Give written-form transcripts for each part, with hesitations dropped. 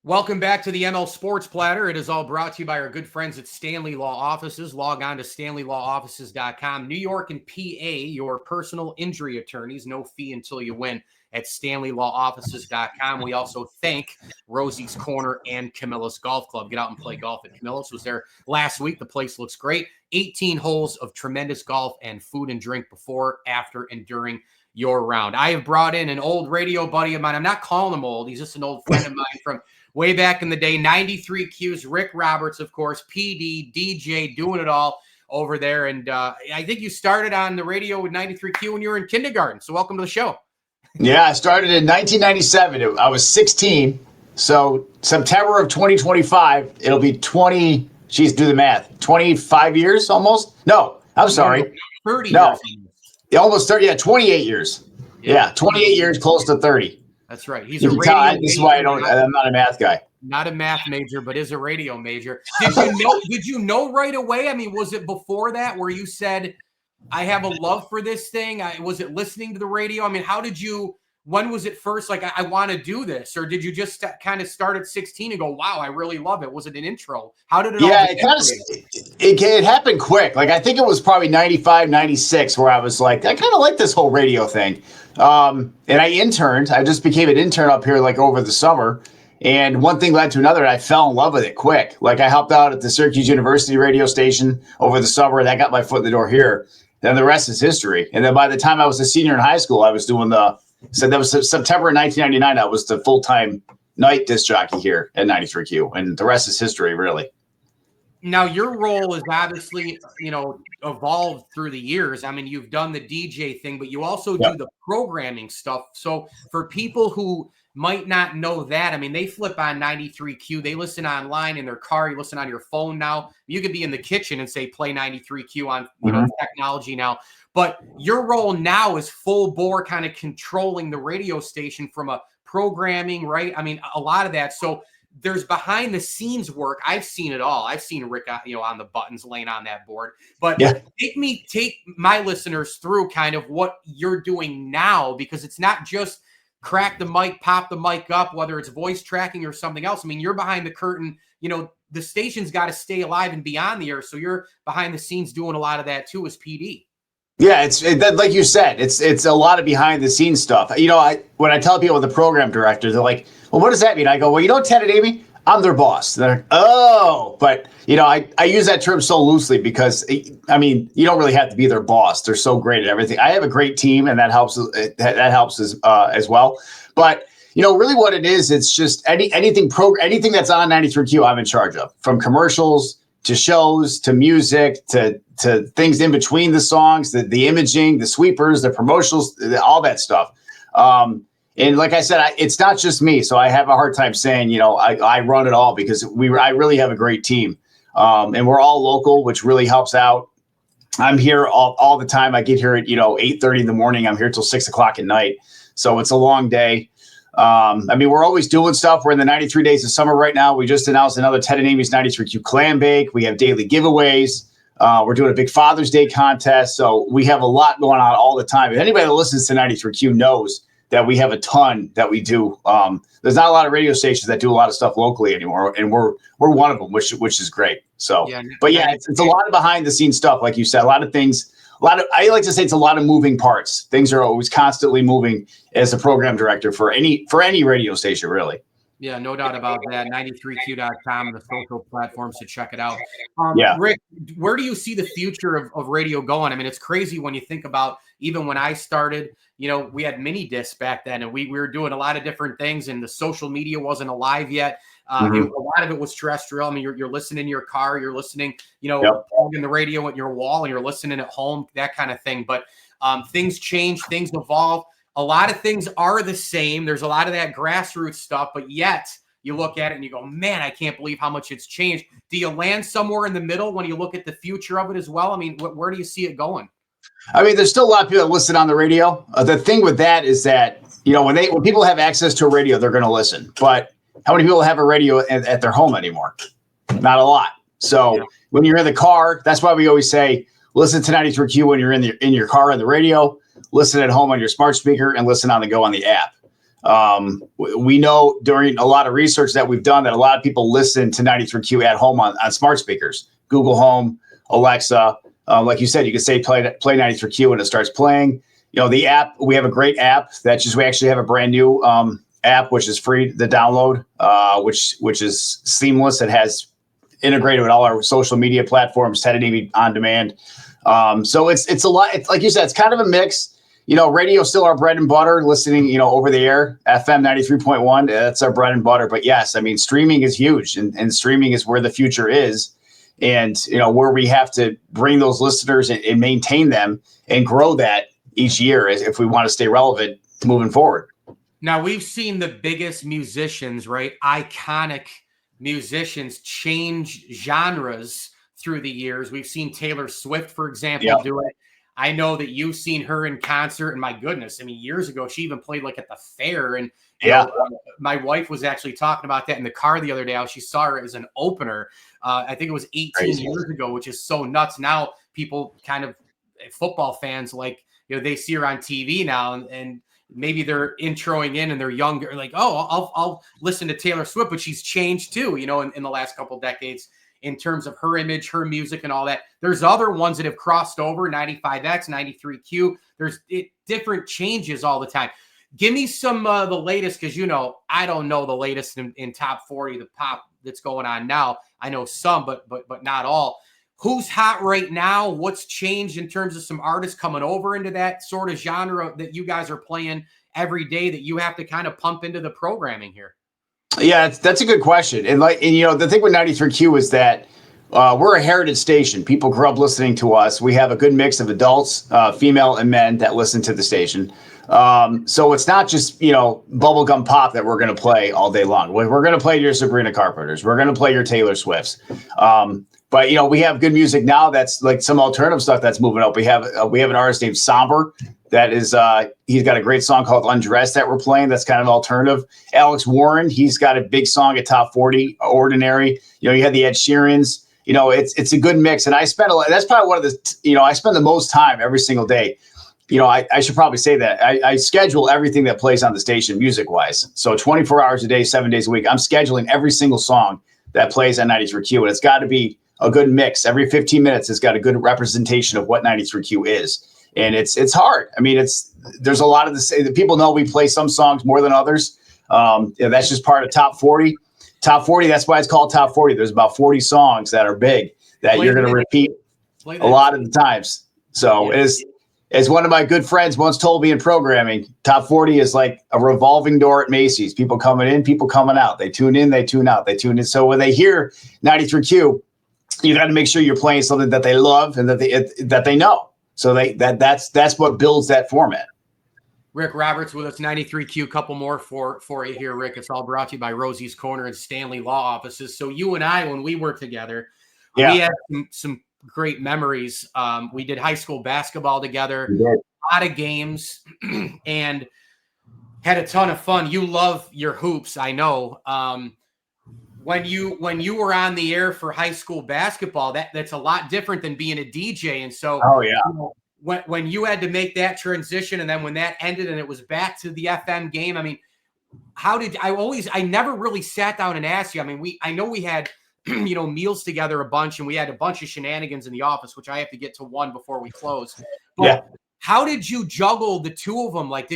Welcome back to the ML Sports Platter. It is all brought to you by our good friends at Stanley Law Offices. Log on to stanleylawoffices.com. New York and PA, your personal injury attorneys. No fee until you win at stanleylawoffices.com. We also thank Rosie's Corner and Camilla's Golf Club. Get out and play golf at Camilla's. Was there last week. The place looks great. 18 holes of tremendous golf and food and drink before, after, and during your round. I have brought in an old radio buddy of mine. I'm not calling him old. He's just an old friend of mine from way back in the day. 93Q's, Rick Roberts, of course, PD, DJ, doing it all over there. And I think you started on the radio with 93Q when you were in kindergarten. So welcome to the show. Yeah, I started in 1997. I was 16. So September of 2025, it'll be 20, geez, do the math, 25 years almost? No, I'm sorry. 30 no. years. Yeah, almost 30. Yeah, 28 years. Yeah, 28 years, close to 30. That's right. He's a radio major. This is why I'm not a math guy. Not a math major, but is a radio major. Did you know right away? I mean, was it before that where you said, I have a love for this thing? Was it listening to the radio? I mean, when was it first like, I want to do this? Or did you just kind of start at 16 and go, wow, I really love it? Was it an intro? How did it all begin? It happened quick. Like, I think it was probably 95, 96 where I was like, I kind of like this whole radio thing. And I interned. I just became an intern up here like over the summer. And one thing led to another, and I fell in love with it quick. Like, I helped out at the Syracuse University radio station over the summer, and I got my foot in the door here. Then the rest is history. And then by the time I was a senior in high school, I was doing so that was September 1999. I was the full-time night disc jockey here at 93Q, and the rest is history, really. Now, your role is obviously, evolved through the years. I mean, you've done the DJ thing, but you also do the programming stuff. So for people who might not know that, I mean, they flip on 93Q. They listen online in their car. You listen on your phone now. You could be in the kitchen and say, play 93Q on technology now. But your role now is full bore kind of controlling the radio station from a programming, right? I mean, a lot of that. So there's behind the scenes work. I've seen it all. I've seen Rick, on the buttons laying on that board. But take my listeners through kind of what you're doing now, because it's not just crack the mic, pop the mic up, whether it's voice tracking or something else. I mean, you're behind the curtain. The station's got to stay alive and be on the air. So you're behind the scenes doing a lot of that too as PD. Yeah, it's like you said, it's a lot of behind the scenes stuff. When I tell people the program director, they're like, well, what does that mean? I go, well, Ted and Amy, I'm their boss. They're like, oh, but I use that term so loosely because I mean, you don't really have to be their boss. They're so great at everything. I have a great team, and that helps. That helps as well. But really, what it is, it's just anything that's on 93Q, I'm in charge of, from commercials to shows to music to things in between the songs, the imaging, the sweepers, the promotionals, all that stuff. And like I said, it's not just me, so I have a hard time saying, I run it all, because I really have a great team, and we're all local, which really helps out. I'm here all the time. I get here at 8:30 in the morning. I'm here till 6 o'clock at night, so it's a long day. I mean, we're always doing stuff. We're in the 93 days of summer right now. We just announced another Ted and Amy's 93Q Clam Bake. We have daily giveaways. We're doing a big Father's Day contest, so we have a lot going on all the time. If anybody that listens to 93Q knows that we have a ton that we do. There's not a lot of radio stations that do a lot of stuff locally anymore, and we're one of them, which is great. So, it's a lot of behind the scenes stuff, like you said. A lot of things. I like to say it's a lot of moving parts. Things are always constantly moving as a program director for any radio station, really. Yeah, no doubt about that. 93Q.com, the social platforms to check it out. Rick, where do you see the future of radio going? I mean, it's crazy when you think about, even when I started, we had mini discs back then, and we were doing a lot of different things, and the social media wasn't alive yet. A lot of it was terrestrial. I mean, you're listening in your car, you're listening, plugging the radio at your wall, and you're listening at home, that kind of thing. But things change, things evolve. A lot of things are the same. There's a lot of that grassroots stuff, but yet you look at it and you go, man, I can't believe how much it's changed. Do you land somewhere in the middle when you look at the future of it as well? I mean, where do you see it going? I mean, there's still a lot of people that listen on the radio. The thing with that is that, when people have access to a radio, they're going to listen. But how many people have a radio at their home anymore? Not a lot. So when you're in the car, that's why we always say, listen to 93Q when you're in your car on the radio, listen at home on your smart speaker, and listen on the go on the app. We know during a lot of research that we've done that a lot of people listen to 93Q at home on smart speakers, Google Home, Alexa. Like you said, you can say play 93Q and it starts playing. The app, we have a great app we actually have a brand new app, which is free to download, which is seamless. It has integrated with all our social media platforms, 1080 on demand. So it's a lot. It's like you said, it's kind of a mix. Radio is still our bread and butter, listening, over the air, FM 93.1. That's our bread and butter. But yes, I mean, streaming is huge and streaming is where the future is. And, where we have to bring those listeners and maintain them and grow that each year if we want to stay relevant moving forward. Now, we've seen the biggest musicians, right? Iconic musicians change genres through the years. We've seen Taylor Swift, for example, do it. I know that you've seen her in concert, and my goodness, I mean, years ago, she even played like at the fair. And my wife was actually talking about that in the car the other day, how she saw her as an opener. I think it was 18 years ago, which is so nuts. Now people kind of, football fans, like, they see her on TV now, and maybe they're introing in and they're younger, like, oh, I'll listen to Taylor Swift, but she's changed too, in the last couple of decades in terms of her image, her music, and all that. There's other ones that have crossed over, 95X, 93Q. There's different changes all the time. Give me some the latest, because I don't know the latest in top 40, the pop that's going on now. I know some, but not all. Who's hot right now? What's changed in terms of some artists coming over into that sort of genre that you guys are playing every day that you have to kind of pump into the programming here? Yeah, that's a good question. And the thing with 93Q is that we're a heritage station. People grew up listening to us. We have a good mix of adults, female and men that listen to the station. So it's not just, bubblegum pop that we're going to play all day long. We're going to play your Sabrina Carpenters. We're going to play your Taylor Swifts. But we have good music now. That's like some alternative stuff that's moving up. We have an artist named Somber that is he's got a great song called Undressed that we're playing. That's kind of alternative. Alex Warren, he's got a big song at top 40. Ordinary. You had the Ed Sheerans. It's a good mix. And I spend that's probably one of the I spend the most time every single day. I should probably say that I schedule everything that plays on the station music wise. So 24 hours a day, 7 days a week, I'm scheduling every single song that plays on 93Q, and it's got to be a good mix. Every 15 minutes, it's got a good representation of what 93Q is. And it's hard. I mean, there's a lot of the people know we play some songs more than others. That's just part of top 40. Top 40, that's why it's called top 40. There's about 40 songs that are big that you're going to repeat a lot of the times. So as one of my good friends once told me in programming, top 40 is like a revolving door at Macy's. People coming in, people coming out. They tune in, they tune out, they tune in. So when they hear 93Q, you got to make sure you're playing something that they love and that they know. So that's what builds that format. Rick Roberts with us, 93Q. Couple more for you here, Rick. It's all brought to you by Rosie's Corner and Stanley Law Offices. So you and I, when we worked together, we had some great memories. We did high school basketball together, a lot of games, and had a ton of fun. You love your hoops, I know. When you were on the air for high school basketball, that's a lot different than being a DJ. And so, when you had to make that transition, and then when that ended and it was back to the FM game, I mean, I never really sat down and asked you. I mean, I know we had, meals together a bunch, and we had a bunch of shenanigans in the office, which I have to get to one before we close. But how did you juggle the two of them? Like,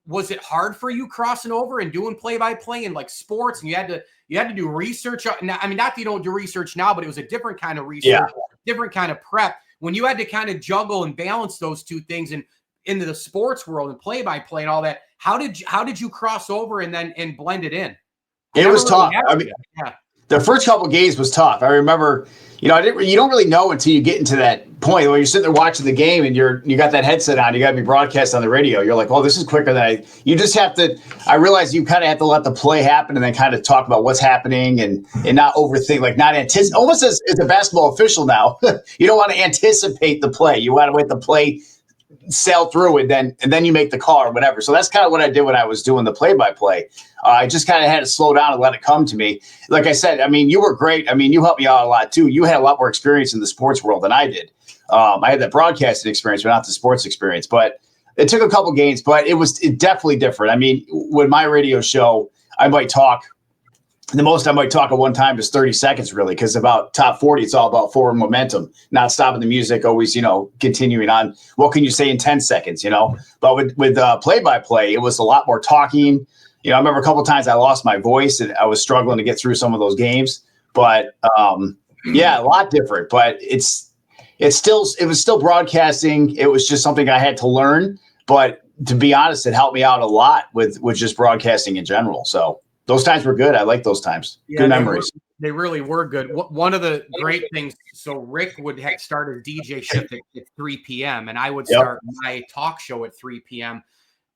was it hard for you crossing over and doing play-by-play and like sports, and you had to do research? I mean, not that you don't do research now, but it was a different kind of research, different kind of prep. When you had to kind of juggle and balance those two things and into the sports world and play-by-play and all that, how did you cross over and blend it in? It was tough. I mean, the first couple of games was tough. I remember, you don't really know until you get into that point when you're sitting there watching the game and you got that headset on, you got to be broadcast on the radio. You're like, oh, this is quicker than you just have to. I realize you kind of have to let the play happen and then kind of talk about what's happening and not overthink, like not anticipate. Almost as a basketball official now, you don't want to anticipate the play. You want to let the play sail through it, and then you make the call or whatever. So that's kind of what I did when I was doing the play-by-play. I just kind of had to slow down and let it come to me. Like I said, I mean, you were great. I mean, you helped me out a lot too. You had a lot more experience in the sports world than I did. I had that broadcasting experience, but not the sports experience. But It took a couple games, but it definitely different. I mean, with my radio show, I might talk. The most I might talk at one time is 30 seconds, really, because about top 40, it's all about forward momentum, not stopping the music, always, continuing on. What can you say in 10 seconds, But with play-by-play, it was a lot more talking. I remember a couple of times I lost my voice and I was struggling to get through some of those games. But, yeah, a lot different. But it was still broadcasting. It was just something I had to learn. But to be honest, it helped me out a lot with just broadcasting in general. So those times were good. I like those times. Yeah, good memories. They really were good. One of the great things, so Rick would start a DJ shift at 3 p.m. and I would start my talk show at 3 p.m.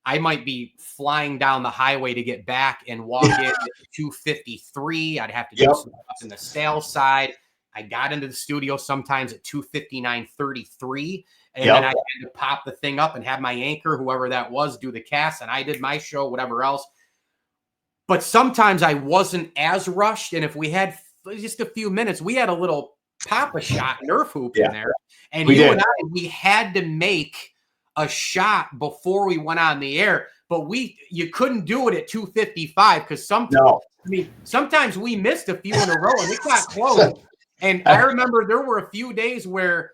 I might be flying down the highway to get back and walk in at 2:53. I'd have to do some stuff in the sales side. I got into the studio sometimes at 2:59:33. And then I had to pop the thing up and have my anchor, whoever that was, do the cast. And I did my show, whatever else. But sometimes I wasn't as rushed. And if we had just a few minutes, we had a little Papa shot Nerf hoop in there. And and I, we had to make a shot before we went on the air. But you couldn't do it at 2:55 because sometimes we missed a few in a row and it got close. And I remember there were a few days where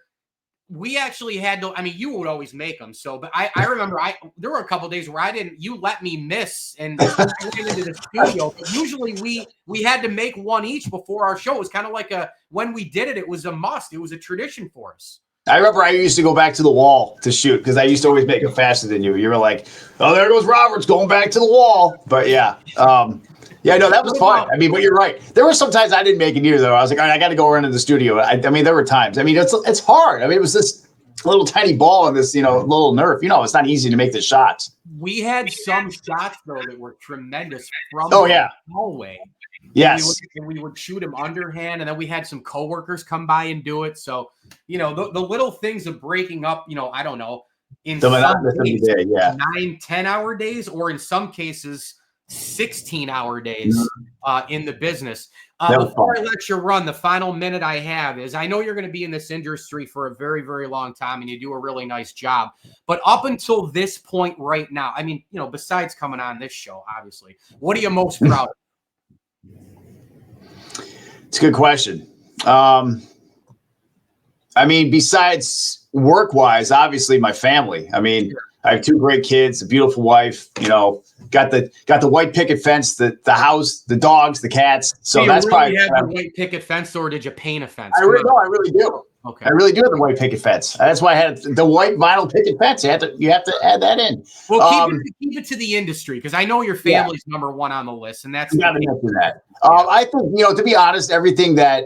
we actually had to, you would always make them. So, but I remember there were a couple of days where you let me miss and I went into the studio. But usually we had to make one each before our show. It was kind of like when we did it, it was a must. It was a tradition for us. I remember I used to go back to the wall to shoot because I used to always make it faster than you. You were like, oh, there goes Roberts going back to the wall. But yeah. Yeah, no, that was fun. But you're right. There were some times I didn't make it either, though. I was like, all right, I got to go run into the studio. There were times. It's hard. It was this little tiny ball and this, little Nerf. It's not easy to make the shots. We had some shots, though, that were tremendous from the hallway. Yes. We would shoot them underhand, and then we had some coworkers come by and do it. So, the little things of breaking up, I don't know, in some days, 9-10 hour days, or in some cases, 16-hour days in the business. Before I let you run, the final minute I have is I know you're going to be in this industry for a very, very long time and you do a really nice job. But up until this point right now, besides coming on this show, obviously, what are you most proud of? It's a good question. Besides work-wise, obviously my family. I have 2 great kids, a beautiful wife, got the white picket fence, the house, the dogs, the cats. So that's probably have the white picket fence, or did you paint a fence? I really do. Okay. I really do have the white picket fence. That's why I had the white vinyl picket fence. You have to add that in. Well, keep it to the industry because I know your family's number one on the list, and that's you got to mention that. I think to be honest, everything that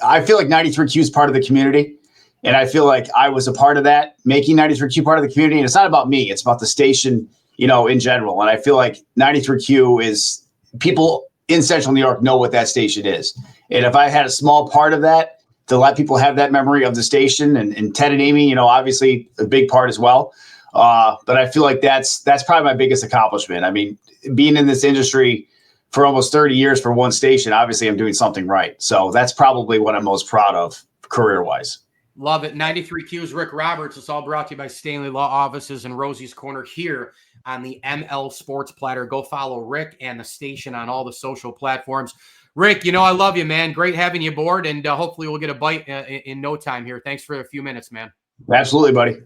I feel like 93Q is part of the community. And I feel like I was a part of that, making 93Q part of the community. And it's not about me. It's about the station, in general. And I feel like 93Q is people in Central New York know what that station is. And if I had a small part of that to let people have that memory of the station and Ted and Amy, obviously a big part as well. But I feel like that's probably my biggest accomplishment. Being in this industry for almost 30 years for one station, obviously I'm doing something right. So that's probably what I'm most proud of career-wise. Love it. 93Q's Rick Roberts. It's all brought to you by Stanley Law Offices and Rosie's Corner here on the ML Sports Platter. Go follow Rick and the station on all the social platforms. Rick, I love you, man. Great having you aboard, and hopefully we'll get a bite in no time here. Thanks for a few minutes, man. Absolutely, buddy.